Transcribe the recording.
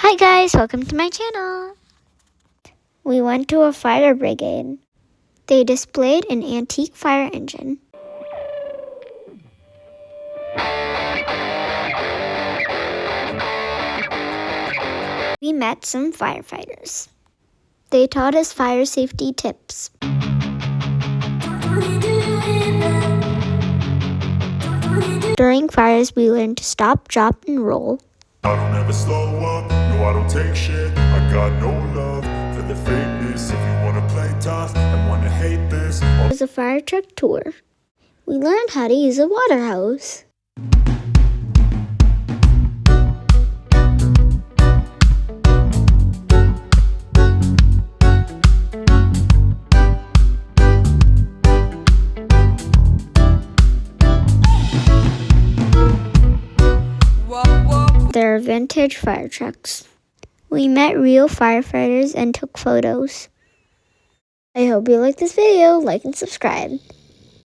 Hi guys, welcome to my channel. We went to a fire brigade. They displayed an antique fire engine. We met some firefighters. They taught us fire safety tips. During fires, we learned to stop, drop, and roll. I don't ever slow up, no I don't take shit. I got no love for the fakeness. If you wanna play tough and wanna hate this, It was a fire truck tour. We learned how to use a water hose. There are vintage fire trucks. We met real firefighters and took photos. I hope you like this video, like and subscribe.